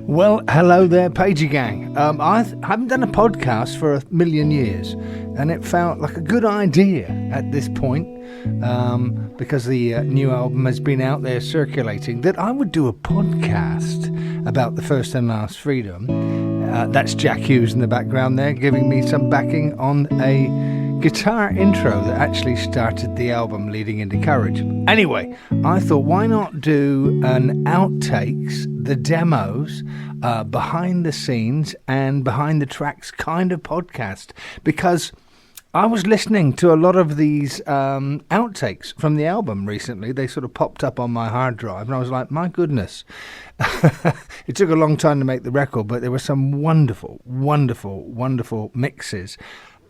Well, hello there, Pagey Gang. I haven't done a podcast for a million years, and it felt like a good idea at this point, because the new album has been out there circulating, that I would do a podcast about the First and Last Freedom. That's Jack Hughes in the background there, giving me some backing on a guitar intro that actually started the album leading into Courage. Anyway, I thought, why not do an Outtakes, the demos, behind the scenes and behind the tracks kind of podcast, because I was listening to a lot of these outtakes from the album recently. They sort of popped up on my hard drive, and I was like, my goodness. It took a long time to make the record, but there were some wonderful, wonderful, wonderful mixes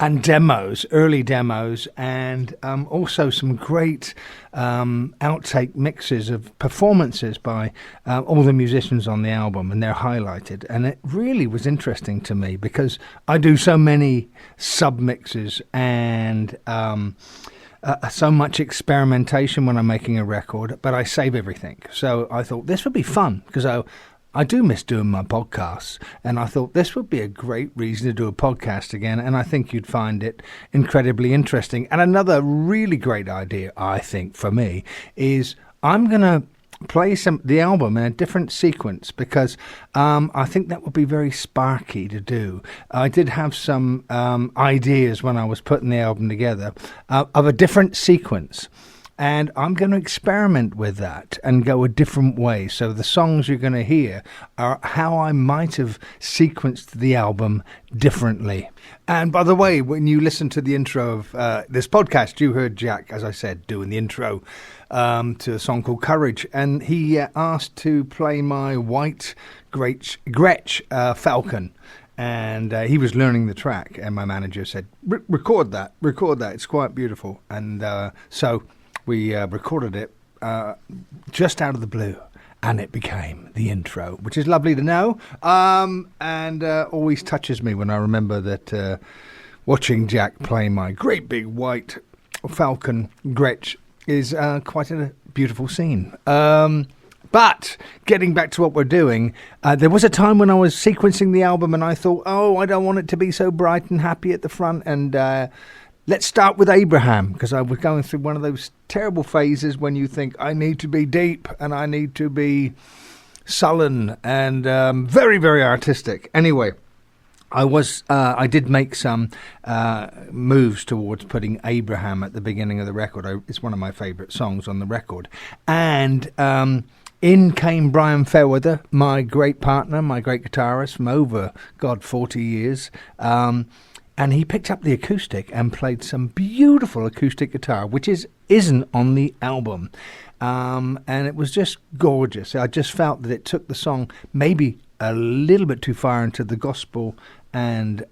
and demos, early demos, and also some great outtake mixes of performances by all the musicians on the album, and they're highlighted. And it really was interesting to me because I do so many sub-mixes and so much experimentation when I'm making a record, but I save everything. So I thought this would be fun because I do miss doing my podcasts, and I thought this would be a great reason to do a podcast again, and I think you'd find it incredibly interesting. And another really great idea, I think, for me, is I'm going to play the album in a different sequence because I think that would be very sparky to do. I did have some ideas when I was putting the album together of a different sequence. And I'm going to experiment with that and go a different way. So the songs you're going to hear are how I might have sequenced the album differently. And by the way, when you listen to the intro of this podcast, you heard Jack, as I said, doing the intro to a song called Courage. And he asked to play my white Gretsch Falcon. And he was learning the track. And my manager said, record that. It's quite beautiful. And so we recorded it just out of the blue, and it became the intro, which is lovely to know, and always touches me when I remember that watching Jack play my great big white Falcon Gretsch is quite a beautiful scene. But getting back to what we're doing, there was a time when I was sequencing the album and I thought, I don't want it to be so bright and happy at the front, and let's start with Abraham, because I was going through one of those terrible phases when you think, I need to be deep and I need to be sullen and very, very artistic. Anyway, I did make some moves towards putting Abraham at the beginning of the record. It's one of my favourite songs on the record. And in came Brian Fairweather, my great partner, my great guitarist from over, 40 years. And he picked up the acoustic and played some beautiful acoustic guitar, which isn't on the album. And it was just gorgeous. I just felt that it took the song maybe a little bit too far into the gospel and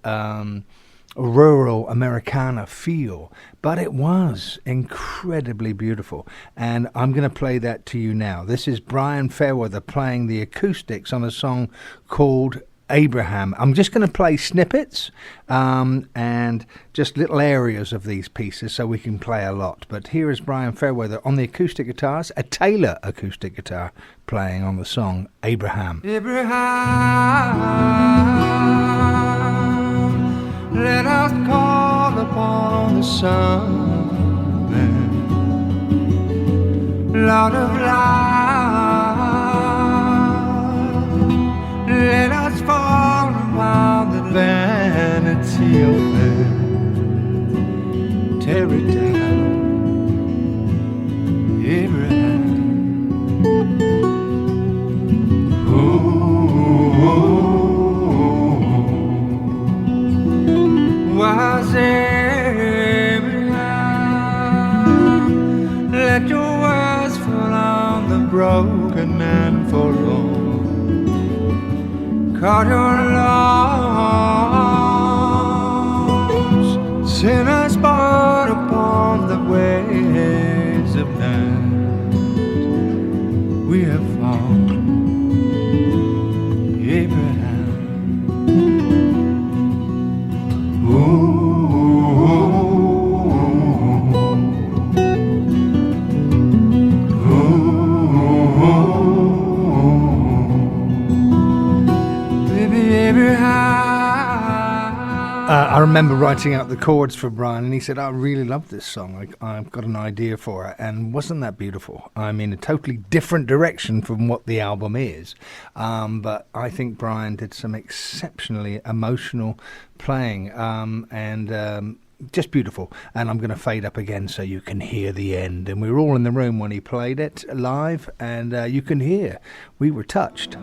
rural Americana feel. But it was incredibly beautiful. And I'm going to play that to you now. This is Brian Fairweather playing the acoustics on a song called Abraham. I'm just going to play snippets and just little areas of these pieces so we can play a lot. But here is Brian Fairweather on the acoustic guitars, a Taylor acoustic guitar, playing on the song Abraham. Abraham, let us call upon the Son, Lord of life. Let us fall around the vanity of man. Tear it down, Abraham. Was Abraham, let your words fall on the broken and forlorn. Caught your lost, sinners born upon the ways of night. We have fallen, Abraham. I remember writing out the chords for Brian, and he said, I really love this song. I've got an idea for it. And wasn't that beautiful? I mean, a totally different direction from what the album is. But I think Brian did some exceptionally emotional playing, and just beautiful. And I'm going to fade up again so you can hear the end. And we were all in the room when he played it live, and you can hear we were touched.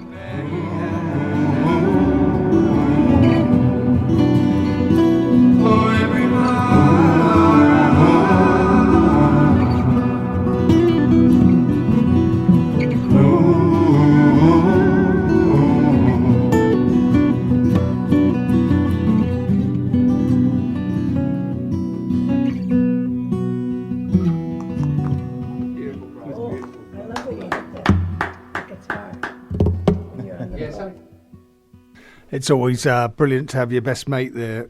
It's always brilliant to have your best mate there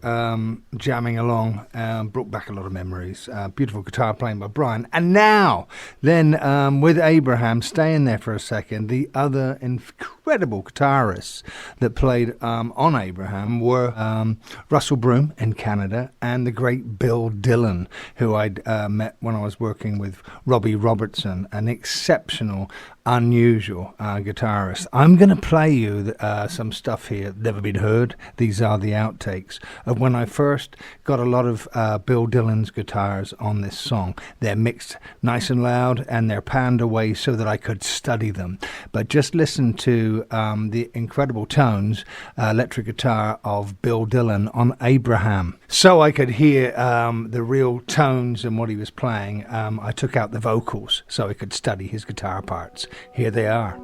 jamming along. Brought back a lot of memories. Beautiful guitar playing by Brian. And now, then, with Abraham, staying there for a second, the other incredible guitarists that played on Abraham were Russell Broom in Canada and the great Bill Dillon, who I'd met when I was working with Robbie Robertson, an exceptional, unusual guitarist. I'm going to play you some stuff here never been heard. These are the outtakes of when I first got a lot of Bill Dillon's guitars on this song. They're mixed nice and loud, and they're panned away so that I could study them. But just listen to the incredible tones, electric guitar of Bill Dillon on Abraham. So I could hear the real tones and what he was playing. I took out the vocals so I could study his guitar parts. Here they are.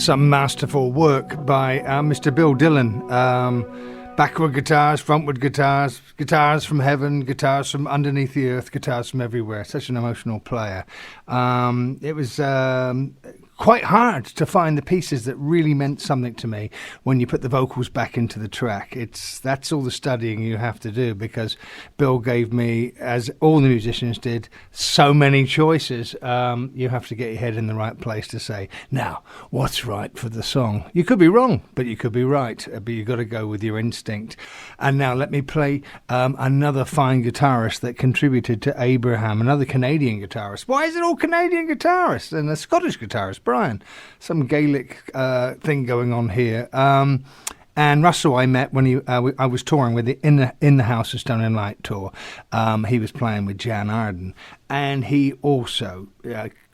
some masterful work by Mr. Bill Dillon. Backward guitars, frontward guitars, guitars from heaven, guitars from underneath the earth, guitars from everywhere. Such an emotional player. It was quite hard to find the pieces that really meant something to me when you put the vocals back into the track. That's all the studying you have to do, because Bill gave me, as all the musicians did, so many choices. You have to get your head in the right place to say, now, what's right for the song? You could be wrong, but you could be right. But you've got to go with your instinct. And now let me play another fine guitarist that contributed to Abraham, another Canadian guitarist. Why is it all Canadian guitarists? And a Scottish guitarist, Brian. Some Gaelic thing going on here. And Russell I met when I was touring with the In the House of Stone and Light tour. He was playing with Jan Arden, and he also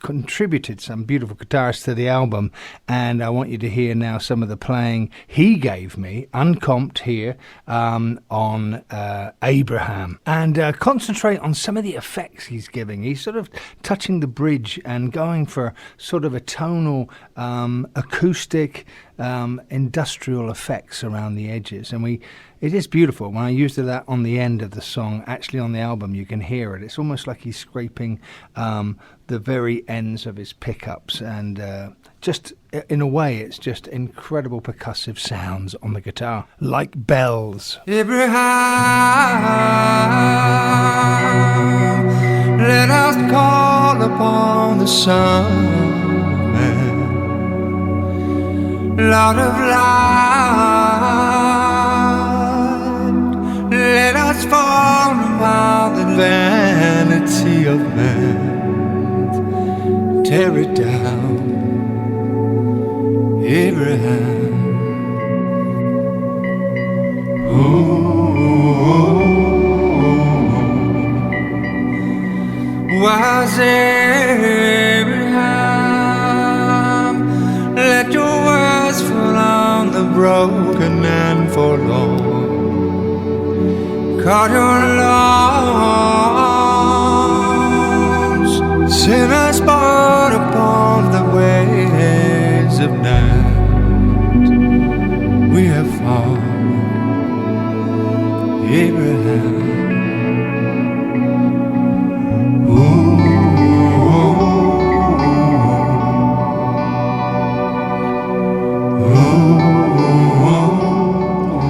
contributed some beautiful guitars to the album. And I want you to hear now some of the playing he gave me, uncomped here, on Abraham. And concentrate on some of the effects he's giving. He's sort of touching the bridge and going for sort of a tonal, acoustic, industrial effects around the edges. And it is beautiful. When I used that on the end of the song, actually on the album, you can hear it. It's almost like he's scraping the very ends of his pickups, and just in a way, it's just incredible percussive sounds on the guitar, like bells. Abraham, let us call upon the Son of Man, Lord of light. Let us form about the vanity of man. Tear it down, Abraham. Wise Abraham, let your words fall on the broken and forlorn. Call your laws, sinners born upon the ways of night. We have fallen, Abraham.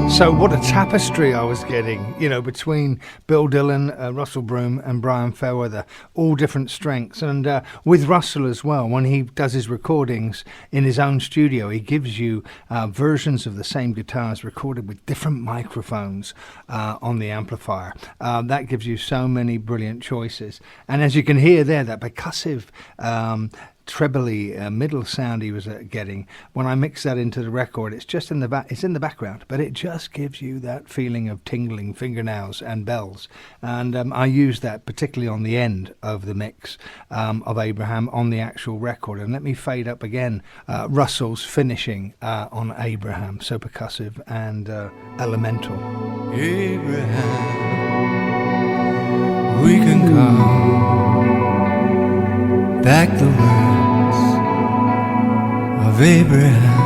So what a tapestry I was getting, between Bill Dillon, Russell Broom and Brian Fairweather, all different strengths. And with Russell as well, when he does his recordings in his own studio, he gives you versions of the same guitars recorded with different microphones on the amplifier. That gives you so many brilliant choices. And as you can hear there, that percussive trebly middle sound he was getting, when I mix that into the record, it's just in the it's in the background, but it just gives you that feeling of tingling fingernails and bells. And I use that particularly on the end of the mix of Abraham on the actual record. And let me fade up again Russell's finishing on Abraham, so percussive and elemental. Abraham, we can come back the words of Abraham.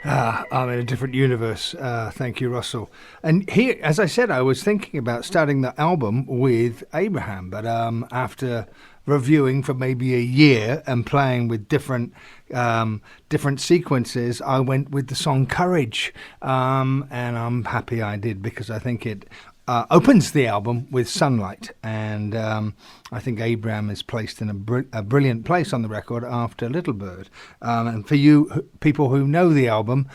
I'm in a different universe. Thank you, Russell. And here, as I said, I was thinking about starting the album with Abraham, but after reviewing for maybe a year and playing with different sequences, I went with the song Courage, and I'm happy I did, because I think it opens the album with Sunlight, and I think Abraham is placed in a brilliant place on the record after Little Bird. And for you people who know the album,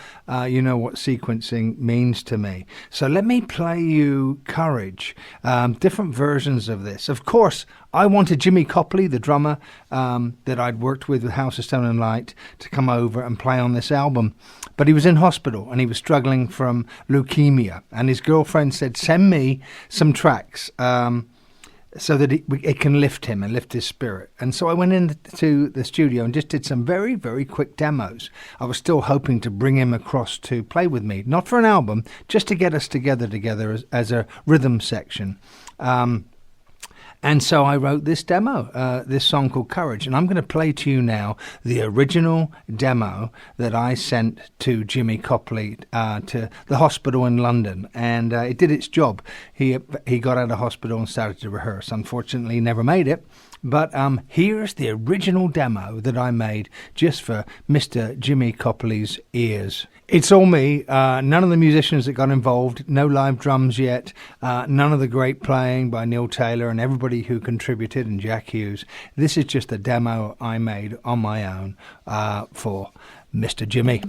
you know what sequencing means to me. So let me play you Courage, different versions of this. Of course, I wanted Jimmy Copley, the drummer that I'd worked with House of Stone and Light, to come over and play on this album. But he was in hospital and he was struggling from leukemia. And his girlfriend said, send me some tracks so that it can lift him and lift his spirit. And so I went into the studio and just did some very, very quick demos. I was still hoping to bring him across to play with me, not for an album, just to get us together as a rhythm section. And so I wrote this demo, this song called Courage. And I'm going to play to you now the original demo that I sent to Jimmy Copley to the hospital in London. And it did its job. He got out of hospital and started to rehearse. Unfortunately, he never made it. But here's the original demo that I made just for Mr. Jimmy Copley's ears. It's all me, none of the musicians that got involved, no live drums yet, none of the great playing by Neil Taylor and everybody who contributed, and Jack Hughes. This is just a demo I made on my own for Mr. Jimmy.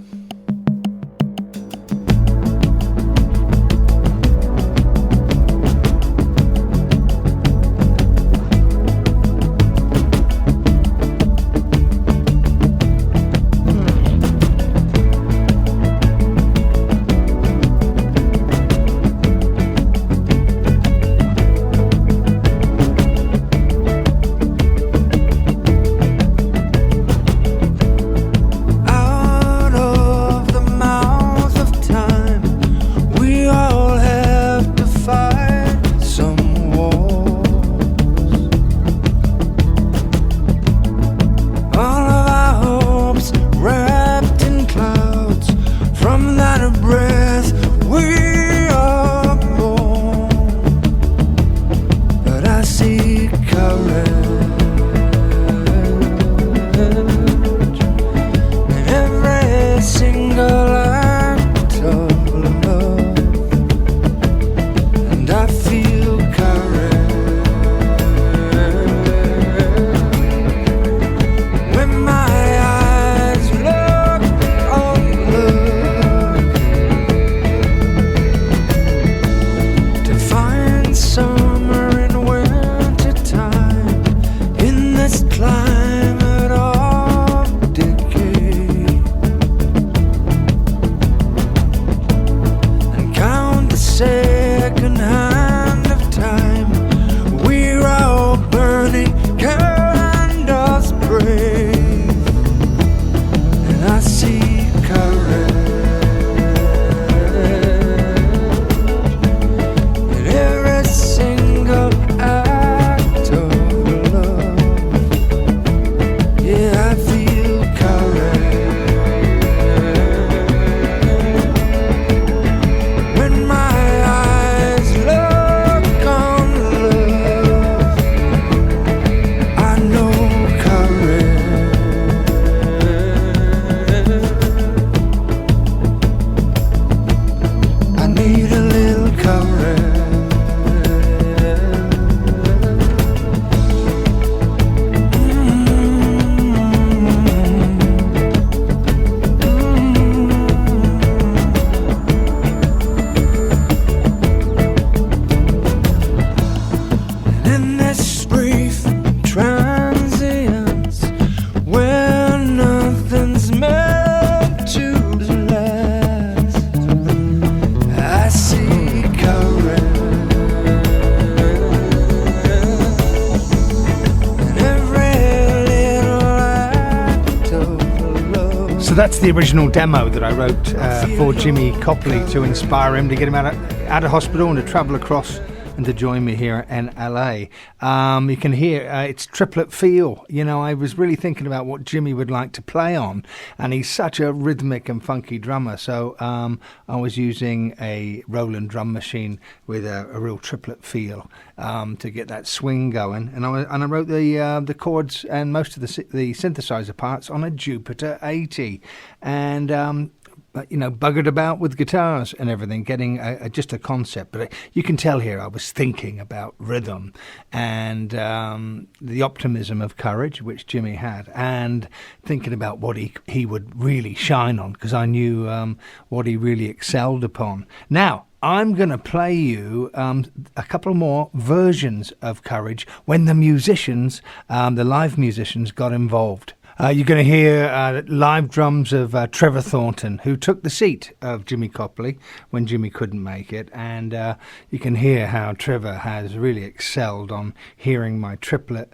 That's the original demo that I wrote for Jimmy Copley to inspire him to get him out of hospital and to travel across and to join me here in LA. You can hear it's triplet feel. You know, I was really thinking about what Jimmy would like to play on, and he's such a rhythmic and funky drummer. So I was using a Roland drum machine with a real triplet feel to get that swing going, and I wrote the chords and most of the synthesizer parts on a Jupiter 80, and buggered about with guitars and everything, getting just a concept. But you can tell here I was thinking about rhythm and the optimism of courage, which Jimmy had, and thinking about what he would really shine on, because I knew what he really excelled upon. Now, I'm going to play you a couple more versions of Courage when the musicians, the live musicians, got involved. You're going to hear live drums of Trevor Thornton, who took the seat of Jimmy Copley when Jimmy couldn't make it. And you can hear how Trevor has really excelled on hearing my triplet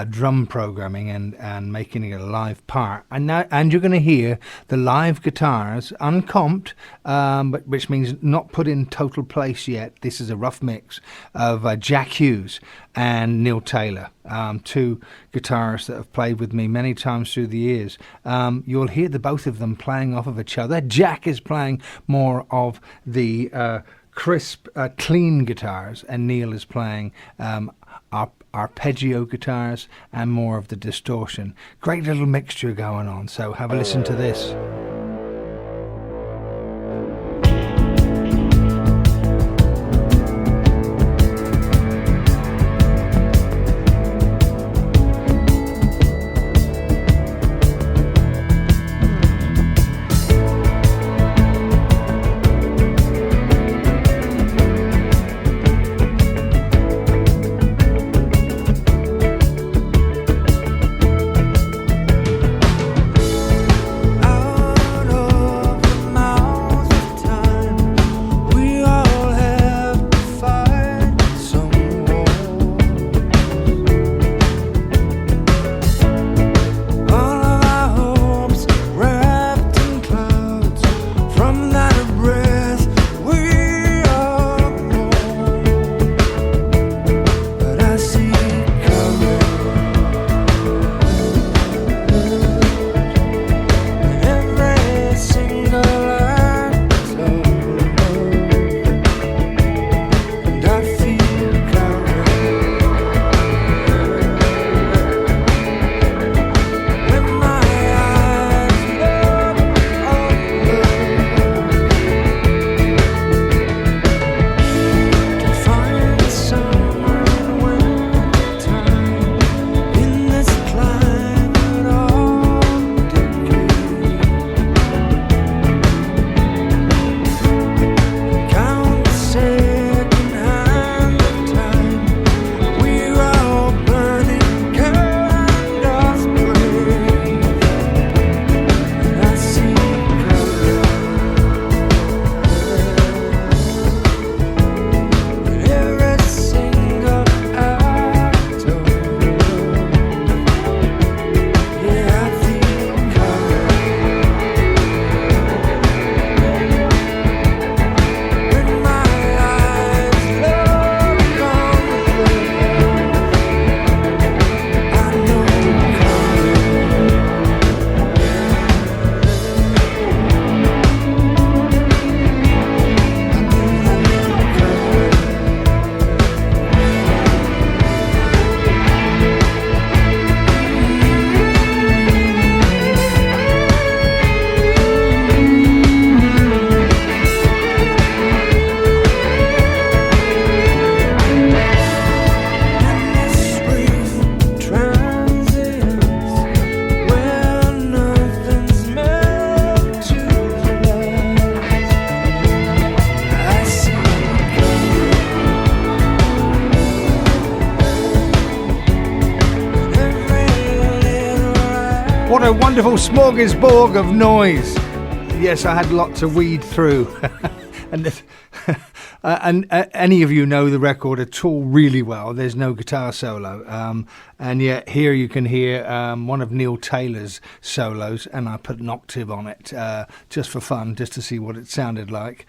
drum programming and making it a live part. And you're going to hear the live guitars, uncomped, but which means not put in total place yet. This is a rough mix of Jack Hughes and Neil Taylor, two guitarists that have played with me many times through the years. You'll hear the both of them playing off of each other. Jack is playing more of the crisp, clean guitars, and Neil is playing arpeggio guitars and more of the distortion. Great little mixture going on, so have a listen to this. What a wonderful smorgasbord of noise. Yes, I had a lot to weed through. And any of you know the record at all really well. There's no guitar solo. And yet here you can hear one of Neil Taylor's solos, and I put an octave on it just for fun, just to see what it sounded like.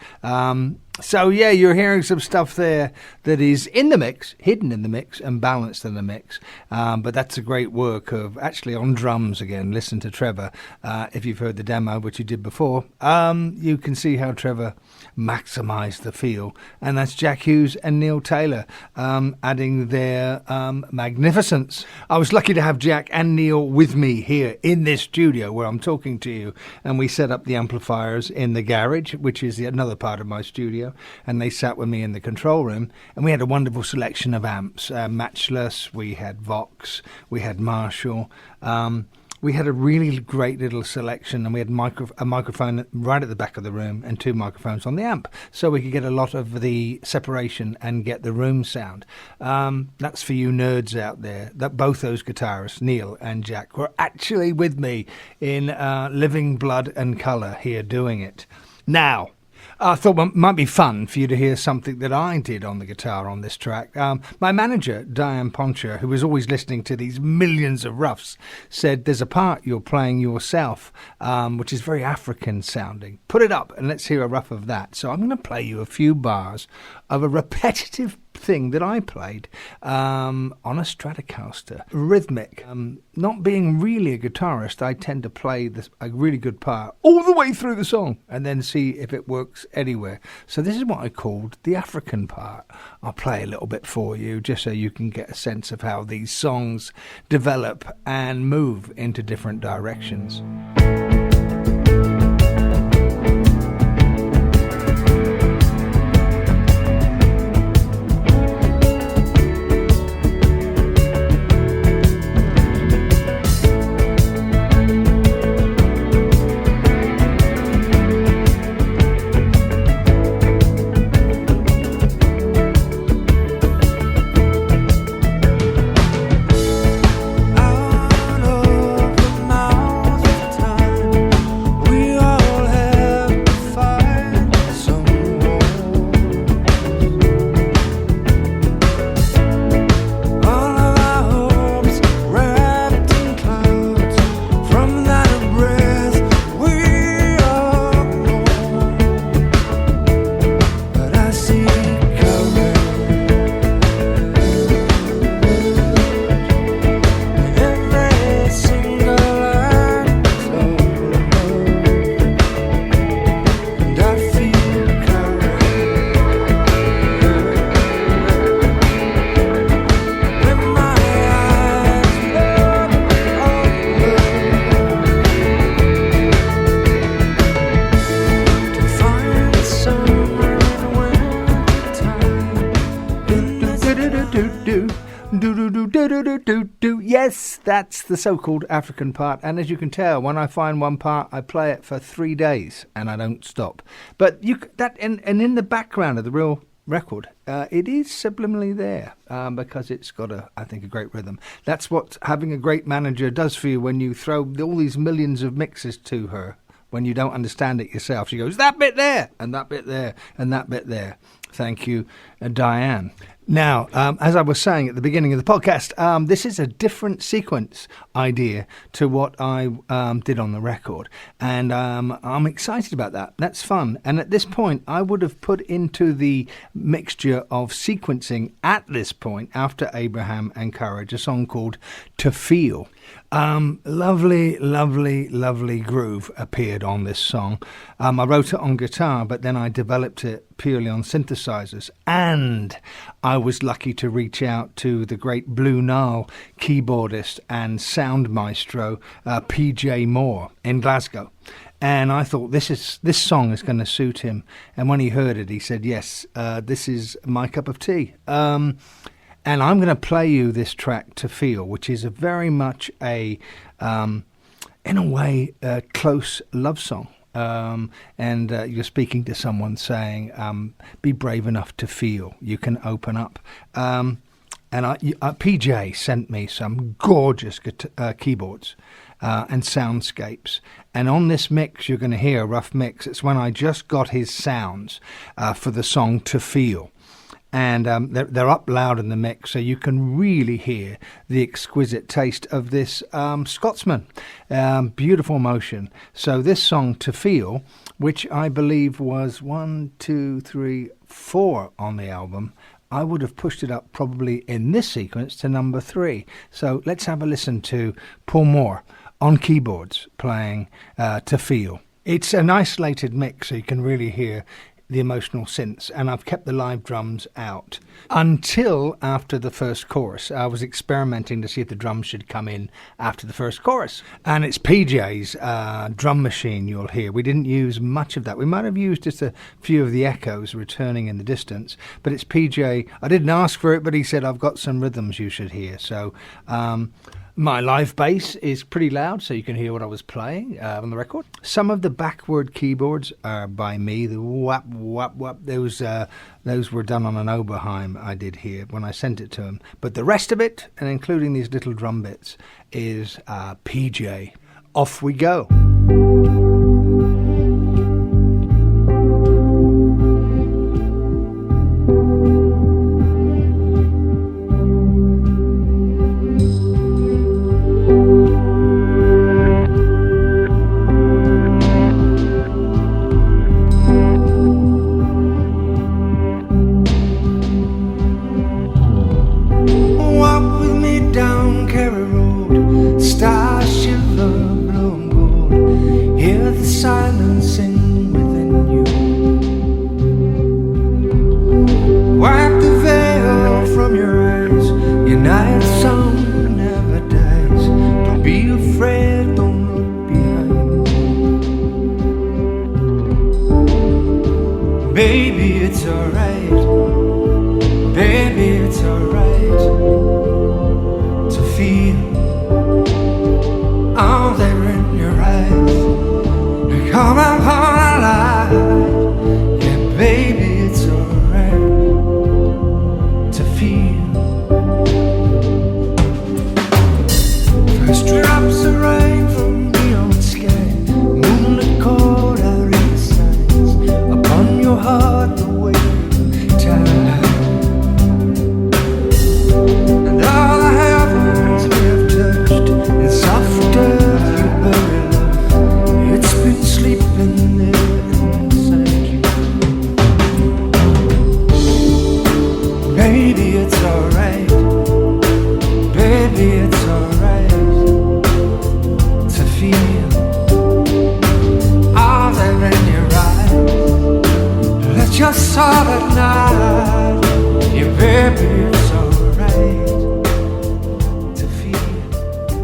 So yeah, you're hearing some stuff there that is in the mix, hidden in the mix, and balanced in the mix. But that's a great work of actually on drums again. Listen to Trevor. If you've heard the demo, which you did before, you can see how Trevor maximised the feel. And that's Jack Hughes and Neil Taylor adding their magnificence. I was lucky to have Jack and Neil with me here in this studio where I'm talking to you. And we set up the amplifiers in the garage, which is another part of my studio. And they sat with me in the control room, and we had a wonderful selection of amps. Matchless, we had Vox, we had Marshall. We had a really great little selection, and we had a microphone right at the back of the room and 2 microphones on the amp, so we could get a lot of the separation and get the room sound. That's for you nerds out there, that both those guitarists, Neil and Jack, were actually with me in living blood and colour here doing it. Now, I thought it might be fun for you to hear something that I did on the guitar on this track. My manager, Diane Poncher, who was always listening to these millions of roughs, said there's a part you're playing yourself, which is very African sounding. Put it up and let's hear a rough of that. So I'm going to play you a few bars of a repetitive thing that I played on a Stratocaster, rhythmic. Not being really a guitarist, I tend to play a really good part all the way through the song and then see if it works anywhere. So this is what I called the African part. I'll play a little bit for you just so you can get a sense of how these songs develop and move into different directions. Yes, that's the so-called African part, and as you can tell, when I find one part, I play it for 3 days, and I don't stop. But in the background of the real record, it is subliminally there because it's got I think, a great rhythm. That's what having a great manager does for you when you throw all these millions of mixes to her. When you don't understand it yourself, she goes, that bit there, and that bit there, and that bit there. Thank you, Diane. Now, as I was saying at the beginning of the podcast, this is a different sequence idea to what I did on the record. And I'm excited about that. That's fun. And at this point, I would have put into the mixture of sequencing at this point, after Abraham and Courage, a song called To Feel. Lovely, lovely, lovely groove appeared on this song. I wrote it on guitar, but then I developed it purely on synthesizers. And I was lucky to reach out to the great Blue Nile keyboardist and sound maestro, PJ Moore in Glasgow. And I thought this song is going to suit him. And when he heard it, he said, yes, this is my cup of tea. And I'm going to play you this track, To Feel, which is a very much in a way, a close love song. And you're speaking to someone saying, be brave enough to feel. You can open up. And PJ sent me some gorgeous keyboards and soundscapes. And on this mix, you're going to hear a rough mix. It's when I just got his sounds for the song To Feel. and they're up loud in the mix, so you can really hear the exquisite taste of this Scotsman. Beautiful motion. So this song, To Feel, which I believe was 1, 2, 3, 4 on the album, I would have pushed it up probably in this sequence to number 3. So let's have a listen to Paul Moore on keyboards playing To Feel. It's an isolated mix, so you can really hear the emotional synths, and I've kept the live drums out until after the first chorus. I was experimenting to see if the drums should come in after the first chorus, and it's PJ's drum machine you'll hear. We didn't use much of that. We might have used just a few of the echoes returning in the distance, but it's PJ. I didn't ask for it, but he said, I've got some rhythms you should hear. So my live bass is pretty loud, so you can hear what I was playing on the record. Some of the backward keyboards are by me. The whap, whap, whap, those were done on an Oberheim I did here when I sent it to him. But the rest of it, and including these little drum bits, is PJ. Off we go.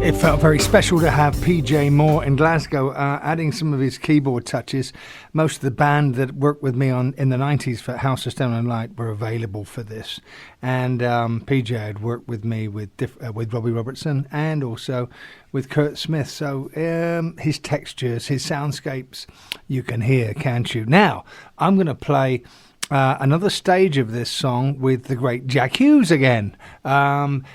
It felt very special to have PJ Moore in Glasgow adding some of his keyboard touches. Most of the band that worked with me in the 90s for House of Stone and Light were available for this. And PJ had worked with me with Robbie Robertson and also with Kurt Smith. So his textures, his soundscapes, you can hear, can't you? Now, I'm going to play another stage of this song with the great Jack Hughes again.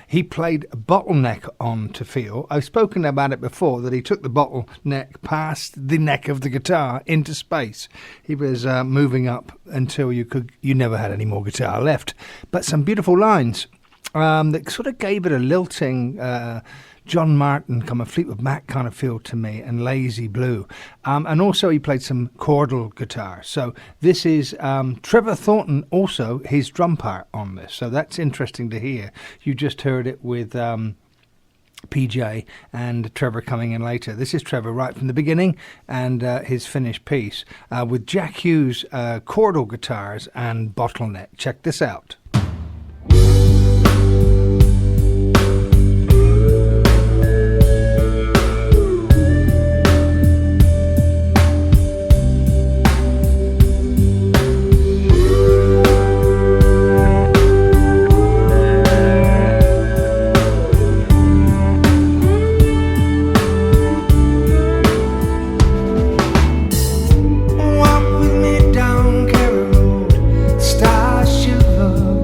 He played Bottleneck on To Feel. I've spoken about it before, that he took the bottleneck past the neck of the guitar into space. He was moving up until you never had any more guitar left. But some beautiful lines that sort of gave it a lilting John Martin, kind of Fleetwood Mac kind of feel to me, and Lazy Blue. And also he played some chordal guitar. So this is Trevor Thornton, also his drum part on this. So that's interesting to hear. You just heard it with PJ and Trevor coming in later. This is Trevor right from the beginning and his finished piece with Jack Hughes chordal guitars and Bottleneck. Check this out. Walk with me down Kerry Road, star shiver.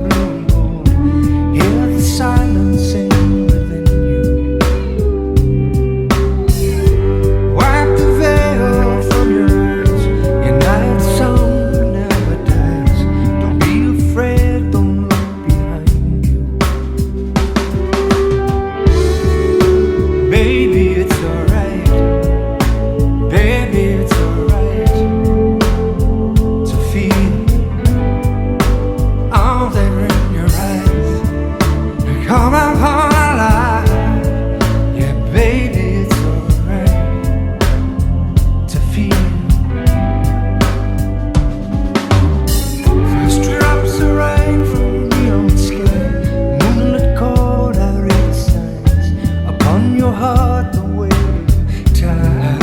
but the waiting time.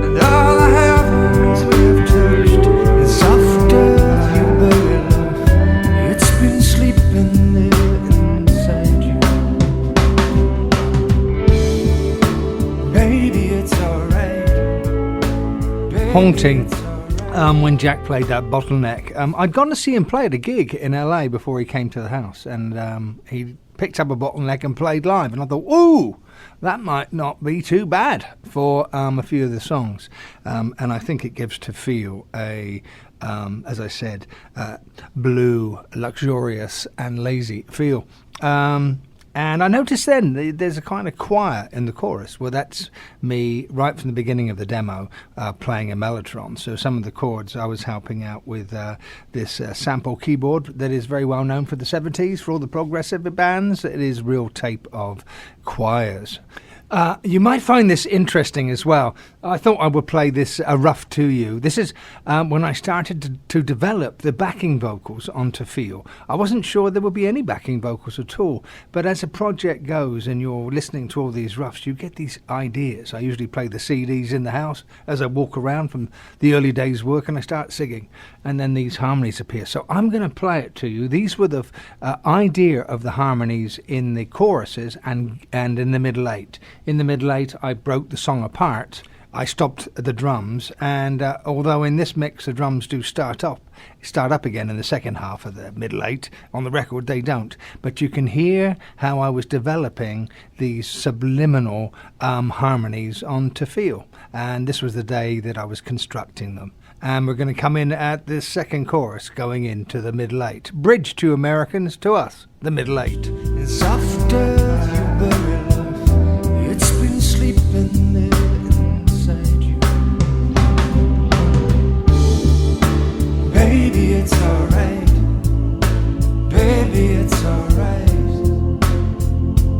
And all the heavens we have touched is soft as your baby love. It's been sleeping there inside you. Baby, it's alright. Haunting. When Jack played that Bottleneck, I'd gone to see him play at a gig in LA before he came to the house, and he picked up a Bottleneck and played live, and I thought, ooh, that might not be too bad for a few of the songs, and I think it gives To Feel a, as I said, blue, luxurious and lazy feel. And I noticed then there's a kind of choir in the chorus. Well, that's me right from the beginning of the demo playing a mellotron. So some of the chords I was helping out with this sample keyboard that is very well known for the 70s, for all the progressive bands. It is real tape of choirs. You might find this interesting as well. I thought I would play this rough to you. This is when I started to develop the backing vocals on To Feel. I wasn't sure there would be any backing vocals at all, but as a project goes and you're listening to all these roughs, you get these ideas. I usually play the CDs in the house as I walk around from the early days' work, and I start singing, and then these harmonies appear. So I'm going to play it to you. These were the idea of the harmonies in the choruses and in the middle eight. In the middle eight, I broke the song apart. I stopped the drums, and although in this mix the drums do start up again in the second half of the middle eight, on the record they don't. But you can hear how I was developing these subliminal harmonies on To Feel, and this was the day that I was constructing them. And we're going to come in at this second chorus, going into the middle eight. Bridge to Americans, to us, the middle eight. It's after you bury love. It's been sleeping there inside you. Baby, it's alright. Baby, it's alright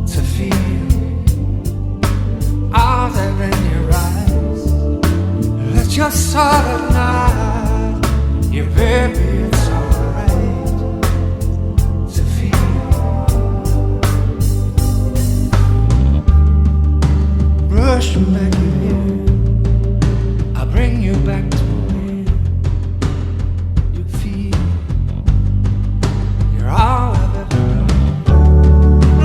to feel all that in your eyes. Let your soul at night. Yeah, baby, it's alright to feel. Brushing back your hair, I'll bring you back to where you feel you're all I've ever known. Oh,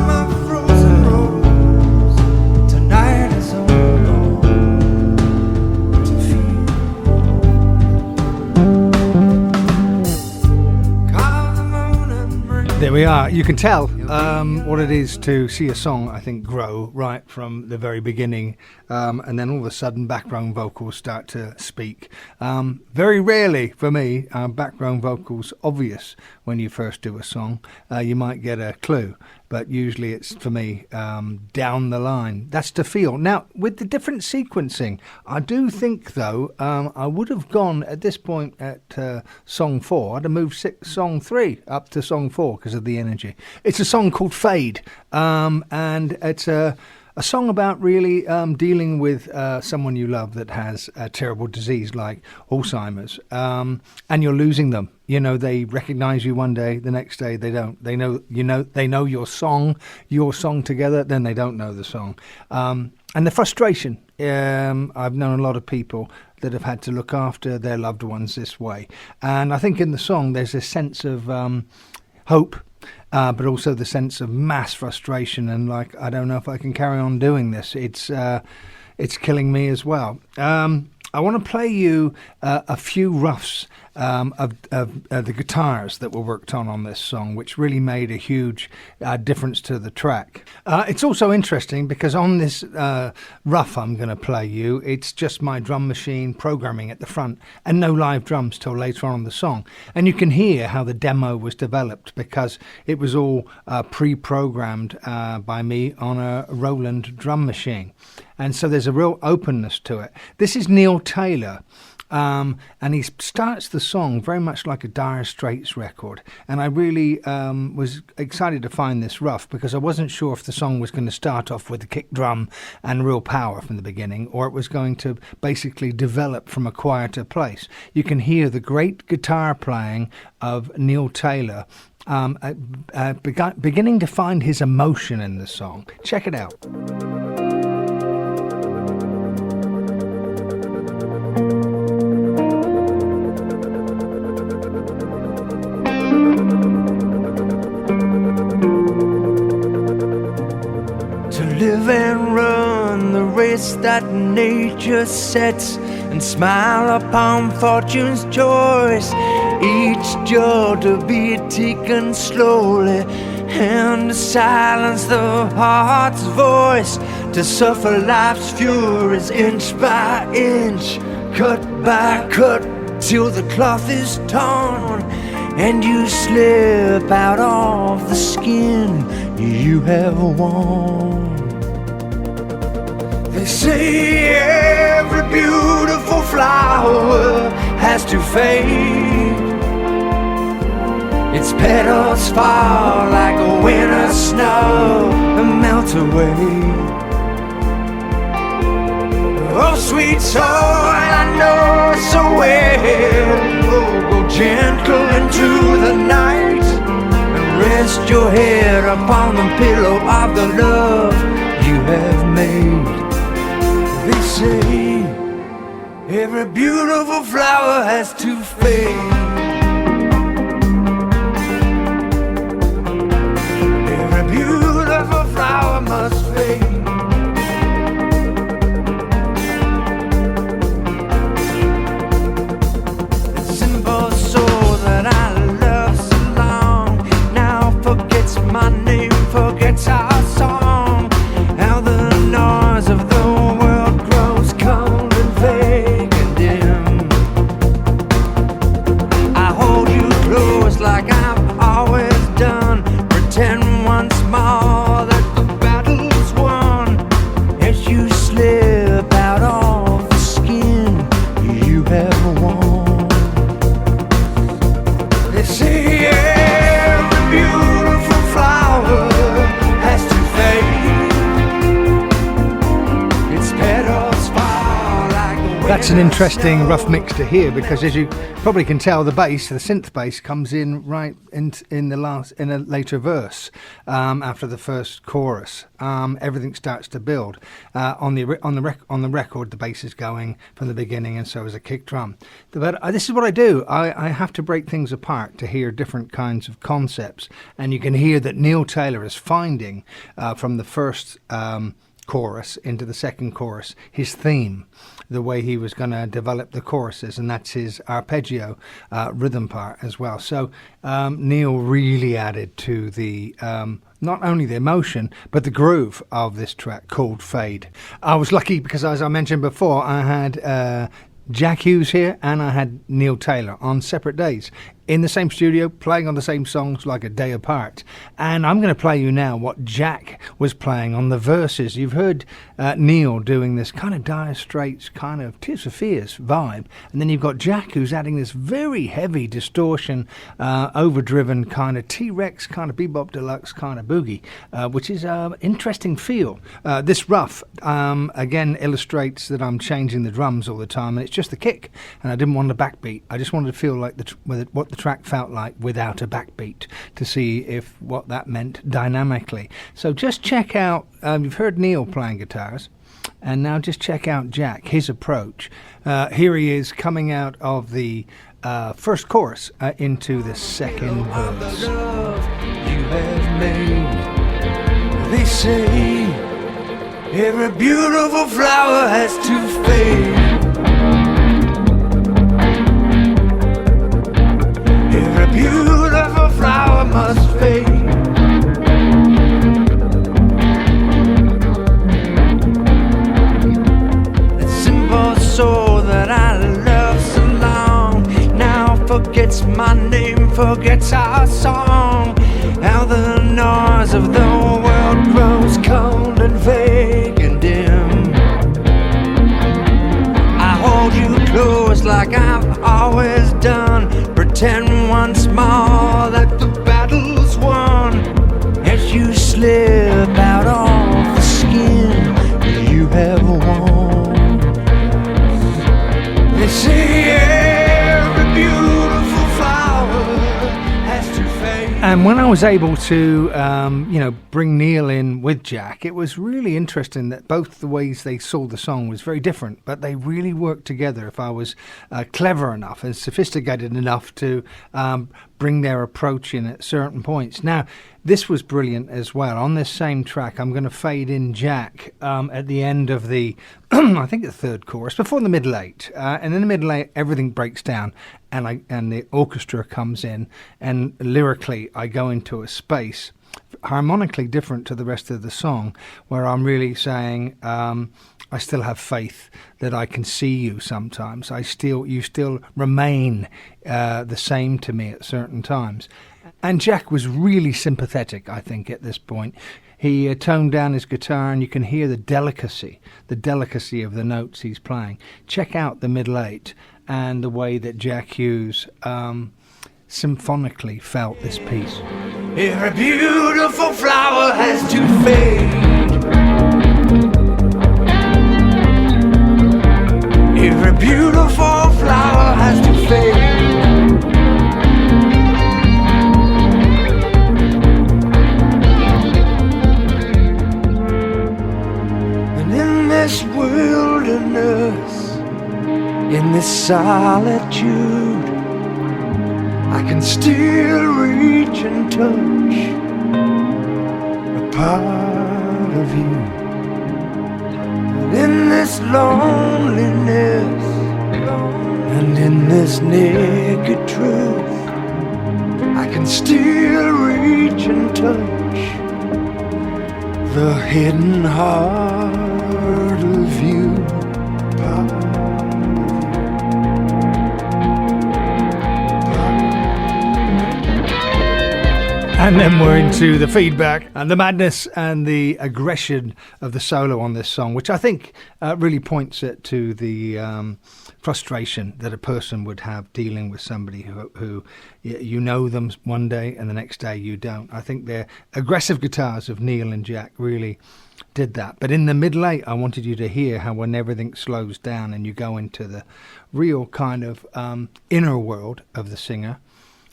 my frozen rose, tonight is all alone to feel. Call the moon and bring. There we are. You can tell what it is to see a song, I think, grow right from the very beginning, and then all of a sudden background vocals start to speak. Very rarely for me are background vocals obvious when you first do a song. You might get a clue, but usually it's, for me, down the line. That's To Feel. Now, with the different sequencing, I do think, though, I would have gone at this point at song 4. I'd have moved song 3 up to song 4 because of the energy. It's a song called Fade, and it's a song about really dealing with someone you love that has a terrible disease like Alzheimer's, and you're losing them. You know, they recognize you one day, the next day they don't. They know your song together, then they don't know the song. And the frustration. I've known a lot of people that have had to look after their loved ones this way. And I think in the song there's a sense of hope, but also the sense of mass frustration and like, I don't know if I can carry on doing this. It's killing me as well. I want to play you a few roughs of the guitars that were worked on this song, which really made a huge difference to the track. It's also interesting because on this rough I'm going to play you, it's just my drum machine programming at the front and no live drums till later on in the song. And you can hear how the demo was developed because it was all pre-programmed by me on a Roland drum machine. And so there's a real openness to it. This is Neil Taylor. And he starts the song very much like a Dire Straits record. And I really was excited to find this rough because I wasn't sure if the song was going to start off with a kick drum and real power from the beginning, or it was going to basically develop from a quieter place. You can hear the great guitar playing of Neil Taylor beginning to find his emotion in the song. Check it out. Live and run the race that nature sets, and smile upon fortune's choice. Each joy to be taken slowly, and to silence the heart's voice. To suffer life's furies inch by inch, cut by cut, till the cloth is torn, and you slip out of the skin you have worn. They say every beautiful flower has to fade. Its petals fall like a winter snow and melt away. Oh, sweet soul, I know so well. Oh, go gentle into the night and rest your head upon the pillow of the love you have made. They say every beautiful flower has to fade. Every beautiful flower must fade. The simple soul that I love so long now forgets my name, forgets our song. How the noise of the world grows cold and vague and dim. I hold you close like I've always done. Pretend once more that the battle's won. As you slip out of the skin you have worn. They say every beautiful flower has to fade. Its petals fall like a That's an interesting rough mix to hear, because as you probably can tell, the bass, the synth bass, comes in right in a later verse after the first chorus. Everything starts to build. On the record, the bass is going from the beginning, and so is a kick drum. But this is what I do. I have to break things apart to hear different kinds of concepts, and you can hear that Neil Taylor is finding from the first chorus into the second chorus his theme, the way he was going to develop the choruses, and that's his arpeggio rhythm part as well. So Neil really added to the not only the emotion but the groove of this track called Fade. I was lucky because, as I mentioned before, I had Jack Hughes here and I had Neil Taylor on separate days in the same studio, playing on the same songs like a day apart. And I'm going to play you now what Jack was playing on the verses. You've heard Neil doing this kind of Dire Straits, kind of Tears for Fears vibe, and then you've got Jack who's adding this very heavy distortion, overdriven kind of T-Rex, kind of Bebop Deluxe kind of boogie, which is an interesting feel. This rough, again, illustrates that I'm changing the drums all the time, and it's just the kick, and I didn't want a backbeat. I just wanted to feel like what the track felt like without a backbeat, to see if what that meant dynamically. So just check out, you've heard Neil playing guitars, and now just check out Jack, his approach. Here he is coming out of the first chorus into the second verse. You have made. They say every beautiful flower has to fade. Every beautiful flower must fade. That simple soul that I love so long now forgets my name, forgets our song. How the noise of the world grows cold and vague and dim. I hold you close like I've always done. Pretend once more that the battle's won. As you slip out of the skin you have worn. They say every beautiful flower has to fade. And when I was able to, bring Neil in with Jack, it was really interesting that both the ways they saw the song was very different, but they really worked together. If I was clever enough and sophisticated enough to bring their approach in at certain points. Now, this was brilliant as well. On this same track, I'm going to fade in Jack at the end of the, I think the third chorus, before the middle eight. And in the middle eight, everything breaks down and the orchestra comes in, and lyrically I go into a space harmonically different to the rest of the song, where I'm really saying, I still have faith that I can see you sometimes. You still remain the same to me at certain times. And Jack was really sympathetic, I think, at this point. He toned down his guitar, and you can hear the delicacy of the notes he's playing. Check out the middle eight and the way that Jack Hughes symphonically felt this piece. Every beautiful flower has to fade. Every beautiful flower has to fade. And in this wilderness, in this solitude, I can still reach and touch a part of you. And in this loneliness and in this naked truth, I can still reach and touch the hidden heart of you. And then we're into the feedback and the madness and the aggression of the solo on this song, which I think really points it to the frustration that a person would have dealing with somebody who you know them one day and the next day you don't. I think the aggressive guitars of Neil and Jack really did that. But in the middle eight, I wanted you to hear how when everything slows down and you go into the real kind of inner world of the singer,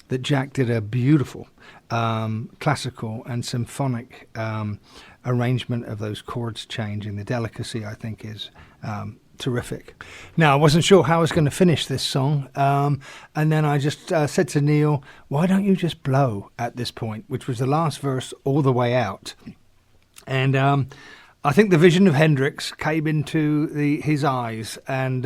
that Jack did a beautiful classical and symphonic arrangement of those chords changing. The delicacy, I think, is terrific. Now, I wasn't sure how I was going to finish this song, and then I just said to Neil, why don't you just blow at this point, which was the last verse all the way out. And I think the vision of Hendrix came into his eyes, and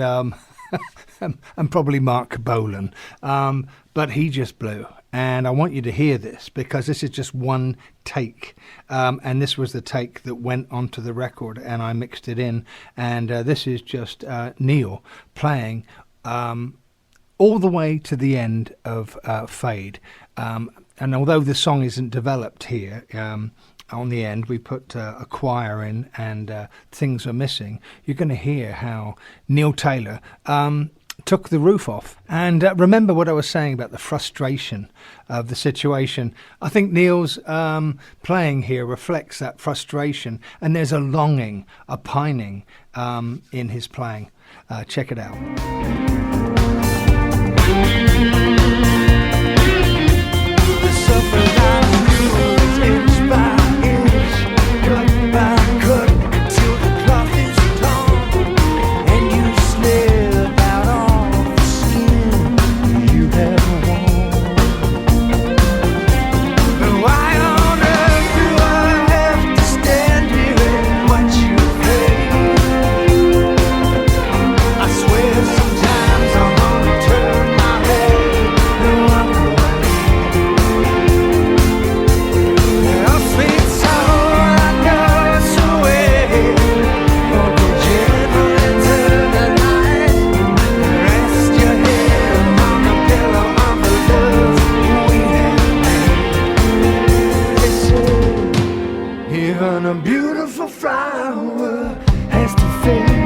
and probably Mark Bolan, but he just blew. And I want you to hear this, because this is just one take, and this was the take that went onto the record, and I mixed it in, and this is just Neil playing all the way to the end of Fade, and although the song isn't developed here, on the end we put a choir in, and Things Are Missing. You're going to hear how Neil Taylor took the roof off. And remember what I was saying about the frustration of the situation. I think Neil's playing here reflects that frustration, and there's a longing, a pining in his playing. Check it out. The suffering I knew was inch by inch, cut by cut, till the cloth is torn, and you slip out on the skin you have worn. But why on earth do I have to stand here and watch you fade? I swear sometimes I'm gonna turn my head and walk away. I'll sweet soul, I know it's away. Won't go gentle into the night. Rest your head on the pillow of the love we have made. They say even a beautiful flower has to fade.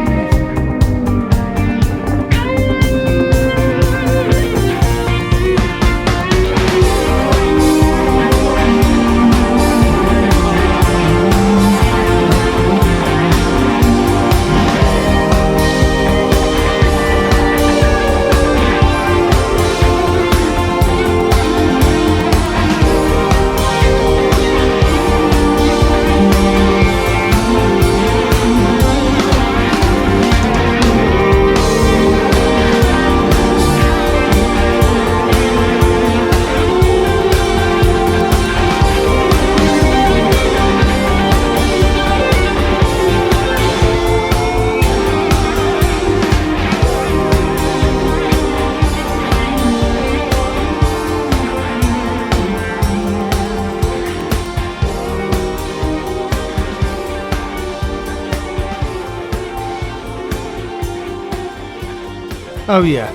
Oh yeah.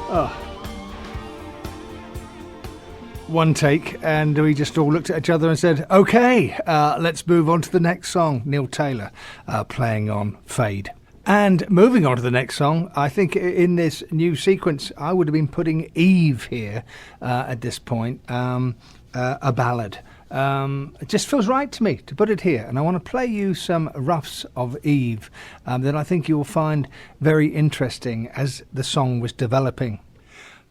Oh. One take, and we just all looked at each other and said, okay, let's move on to the next song. Neil Taylor playing on Fade. And moving on to the next song, I think in this new sequence I would have been putting Eve here at this point, a ballad. It just feels right to me to put it here, and I want to play you some roughs of Eve that I think you'll find very interesting as the song was developing.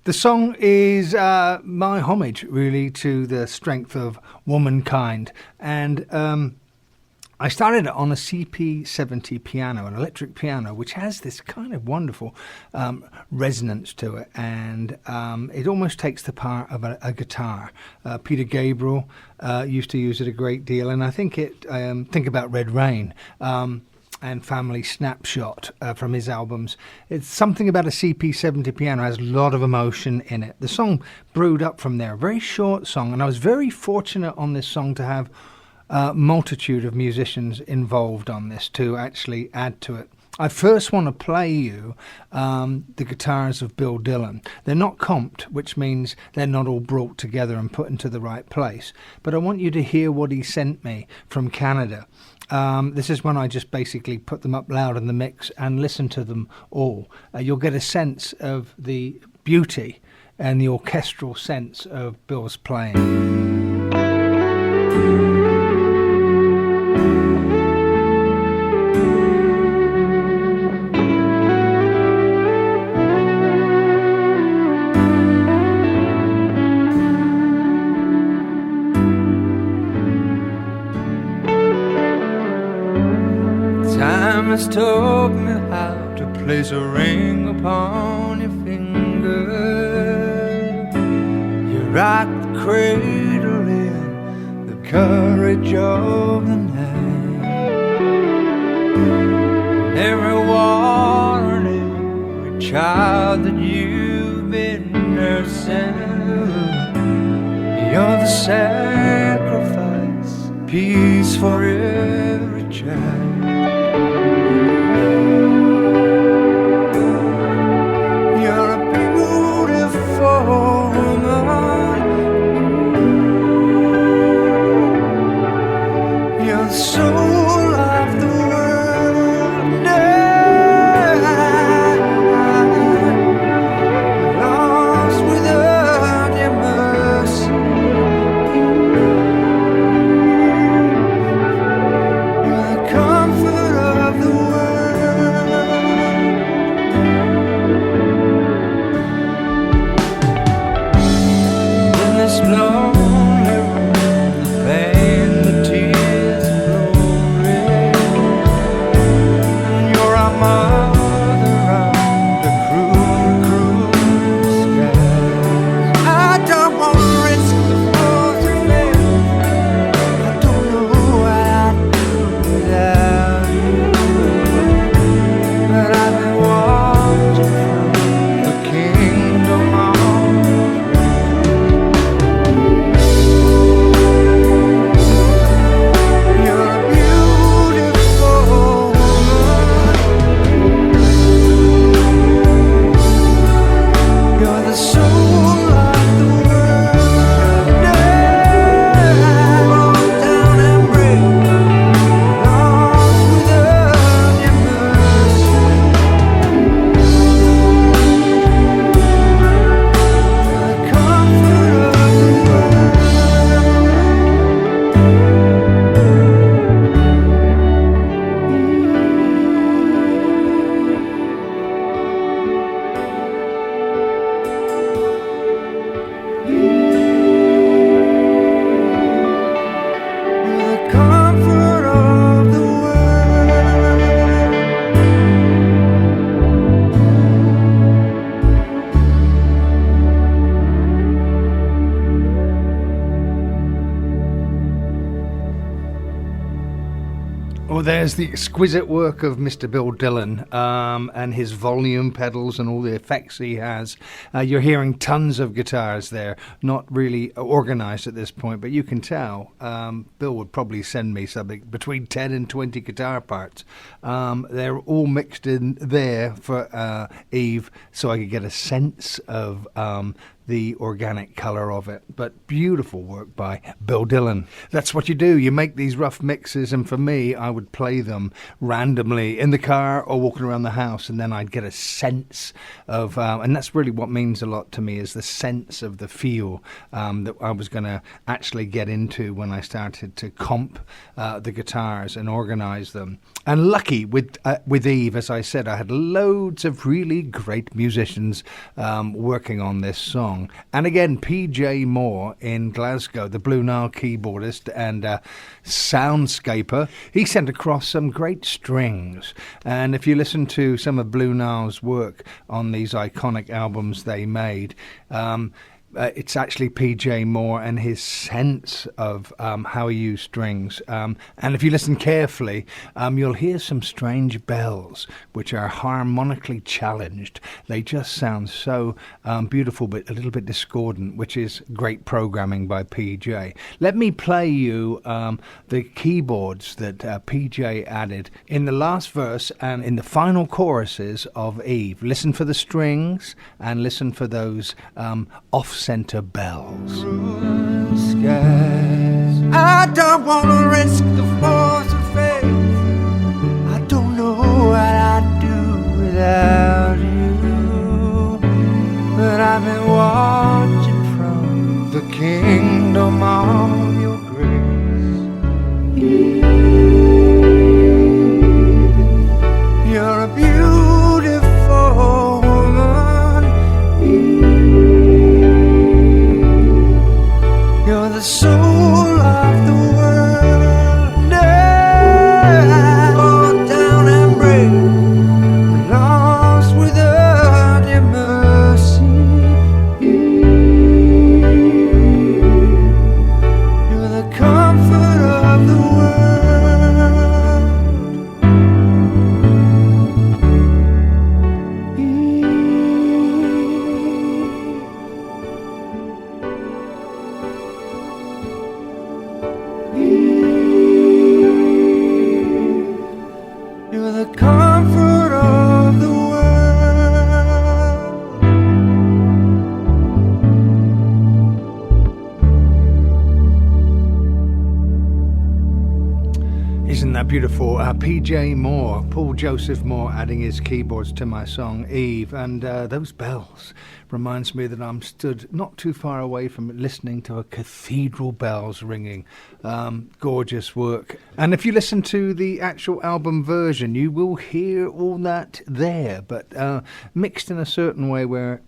The song is my homage, really, to the strength of womankind, and I started it on a CP70 piano, an electric piano, which has this kind of wonderful resonance to it, and it almost takes the part of a guitar. Peter Gabriel used to use it a great deal, and I think think about Red Rain and Family Snapshot from his albums. It's something about a CP70 piano, has a lot of emotion in it. The song brewed up from there, a very short song, and I was very fortunate on this song to have multitude of musicians involved on this to actually add to it. I first want to play you the guitars of Bill Dillon. They're not comped, which means they're not all brought together and put into the right place. But I want you to hear what he sent me from Canada. This is when I just basically put them up loud in the mix and listen to them all. You'll get a sense of the beauty and the orchestral sense of Bill's playing. Time has taught me how to place a ring upon your finger. You rock the cradle in the courage of the night. Every water and every child that you've been nursing, you're the sacrifice, peace for every child. Well, there's the exquisite work of Mr. Bill Dillon and his volume pedals and all the effects he has. You're hearing tons of guitars there, not really organized at this point, but you can tell Bill would probably send me something between 10 and 20 guitar parts. They're all mixed in there for Eve, so I could get a sense of the organic colour of it. But beautiful work by Bill Dillon. That's what you do. You make these rough mixes, and for me, I would play them randomly in the car or walking around the house, and then I'd get a sense of, and that's really what means a lot to me, is the sense of the feel that I was going to actually get into when I started to comp the guitars and organise them. And lucky with Eve, as I said, I had loads of really great musicians working on this song. And again, PJ Moore in Glasgow, the Blue Nile keyboardist and soundscaper, he sent across some great strings. And if you listen to some of Blue Nile's work on these iconic albums they made, it's actually PJ Moore and his sense of how he used strings. And if you listen carefully, you'll hear some strange bells, which are harmonically challenged. They just sound so beautiful, but a little bit discordant, which is great programming by PJ. Let me play you the keyboards that PJ added in the last verse and in the final choruses of Eve. Listen for the strings and listen for those off-center bells. I don't want to risk the force of faith. I don't know what I'd do without you, but I've been watching from the kingdom of your grace. You're a beautiful woman. You're the soul of the world. Now, fall down and break, lost without your mercy. You're the comfort of the world. You're the comfort of the world. Isn't that beautiful? PJ Moore, Paul Joseph Moore, adding his keyboards to my song Eve. And those bells reminds me that I'm stood not too far away from listening to a cathedral bells ringing. Gorgeous work. And if you listen to the actual album version, you will hear all that there, but mixed in a certain way where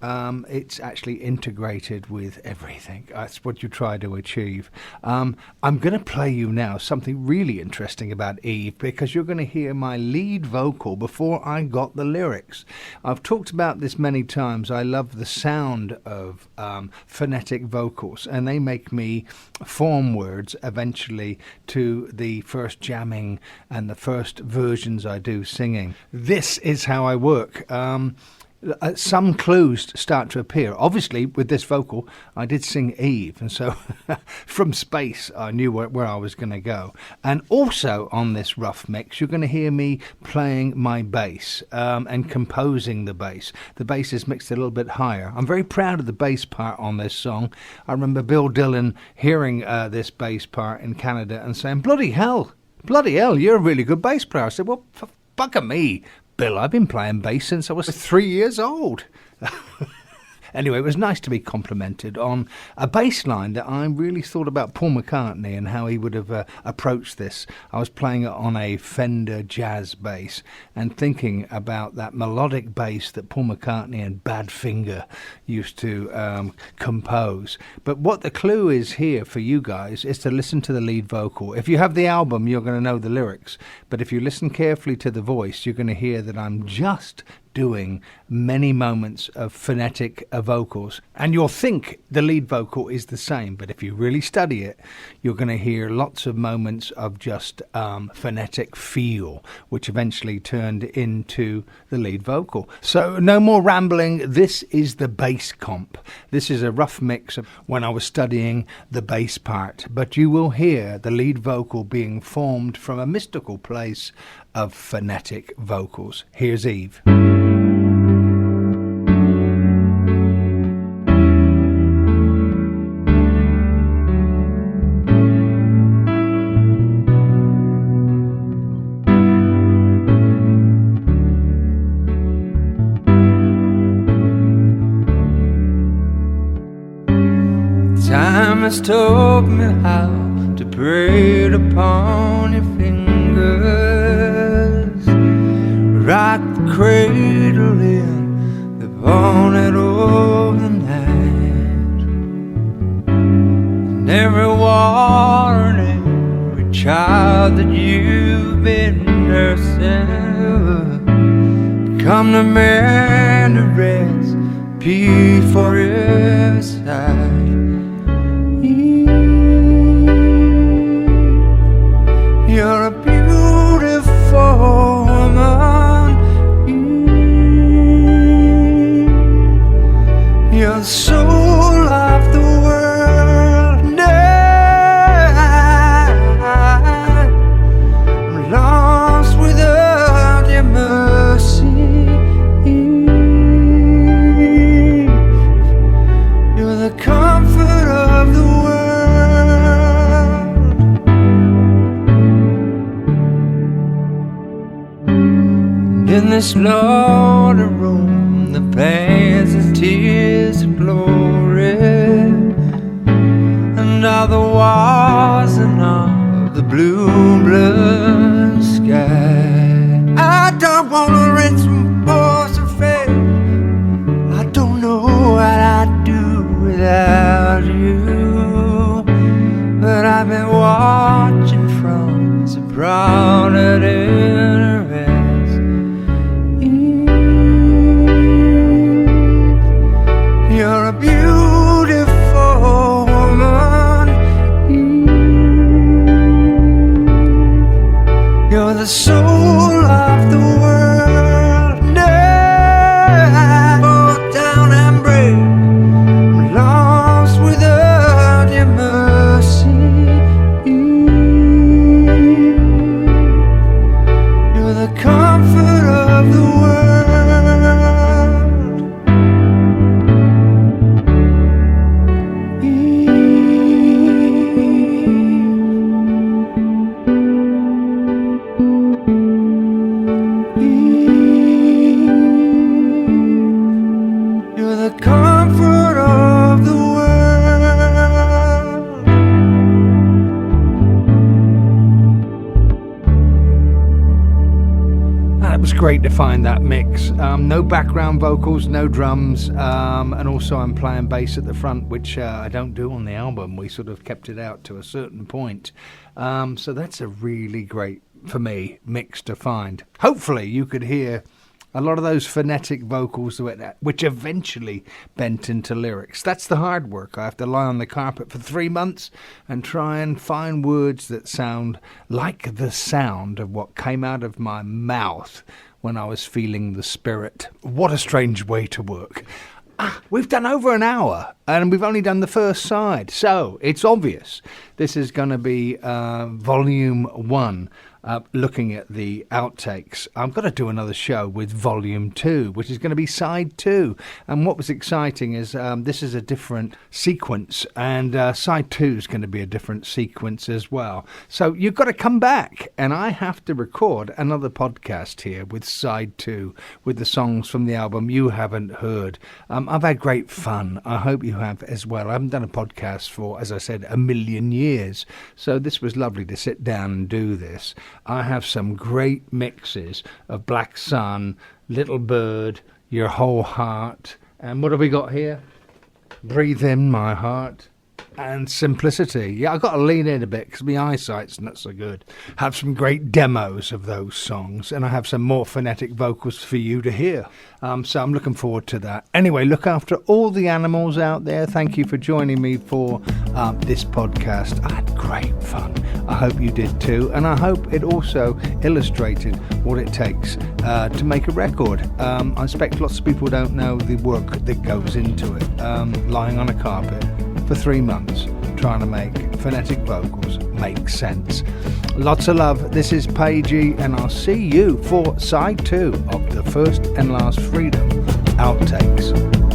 it's actually integrated with everything. That's what you try to achieve. I'm going to play you now something really interesting about Eve, because you're going to hear my lead vocal before I got the lyrics. I've talked about this many times. I love the sound of phonetic vocals, and they make me form words eventually to the first jamming and the first versions I do singing. This is how I work. Some clues start to appear. Obviously, with this vocal, I did sing Eve, and so from space, I knew where I was going to go. And also on this rough mix, you're going to hear me playing my bass and composing the bass. The bass is mixed a little bit higher. I'm very proud of the bass part on this song. I remember Bill Dillon hearing this bass part in Canada and saying, bloody hell, you're a really good bass player. I said, well, bugger me, Bill, I've been playing bass since I was 3 years old. Anyway, it was nice to be complimented on a bass line that I really thought about Paul McCartney and how he would have approached this. I was playing it on a Fender jazz bass and thinking about that melodic bass that Paul McCartney and Badfinger used to compose. But what the clue is here for you guys is to listen to the lead vocal. If you have the album, you're going to know the lyrics. But if you listen carefully to the voice, you're going to hear that I'm just doing many moments of phonetic vocals. And you'll think the lead vocal is the same, but if you really study it, you're going to hear lots of moments of just phonetic feel, which eventually turned into the lead vocal. So no more rambling. This is the bass comp. This is a rough mix of when I was studying the bass part, but you will hear the lead vocal being formed from a mystical place of phonetic vocals. Here's Eve. Time has taught me how to braid upon your fingers, rock the cradle in the bonnet of the night, and every water and every child that you've been nursing come to mend the rest, peace for every side. You're a beautiful woman. You're the soul of the world. Now I'm lost without your mercy. You're the comfort of the world. In this lonely room, the pains and tears of glory, and all the walls and all the blue blood sky. I don't wanna rinse from force of faith. I don't know what I'd do without you, but I've been watching from so proud at it. You're a beautiful woman. You're the soul of the world. Now fall down and break. I'm lost without your mercy. You're the comfort of the world. Great to find that mix. No background vocals, no drums, and also I'm playing bass at the front, which I don't do on the album. We sort of kept it out to a certain point. So that's a really great, for me, mix to find. Hopefully you could hear a lot of those phonetic vocals which eventually bent into lyrics. That's the hard work. I have to lie on the carpet for 3 months and try and find words that sound like the sound of what came out of my mouth when I was feeling the spirit. What a strange way to work. We've done over an hour and we've only done the first side. So it's obvious this is going to be volume 1. Looking at the outtakes. I've got to do another show with volume 2, which is going to be side 2. And what was exciting is this is a different sequence, and side 2 is going to be a different sequence as well. So you've got to come back, and I have to record another podcast here with side 2, with the songs from the album you haven't heard. I've had great fun. I hope you have as well. I haven't done a podcast for, as I said, a million years. So this was lovely to sit down and do this. I have some great mixes of Black Sun, Little Bird, Your Whole Heart, and what have we got here? Breathe In My Heart. and simplicity. Yeah, I've got to lean in a bit because my eyesight's not so good. Have some great demos of those songs, and I have some more phonetic vocals for you to hear. So I'm looking forward to that. Anyway, look after all the animals out there. Thank you for joining me for this podcast. I had great fun. I hope you did too, and I hope it also illustrated what it takes to make a record. I expect lots of people don't know the work that goes into it. Lying on a carpet for 3 months trying to make phonetic vocals make sense. Lots of love. This is Pagey, and I'll see you for side 2 of the First and Last Freedom Outtakes.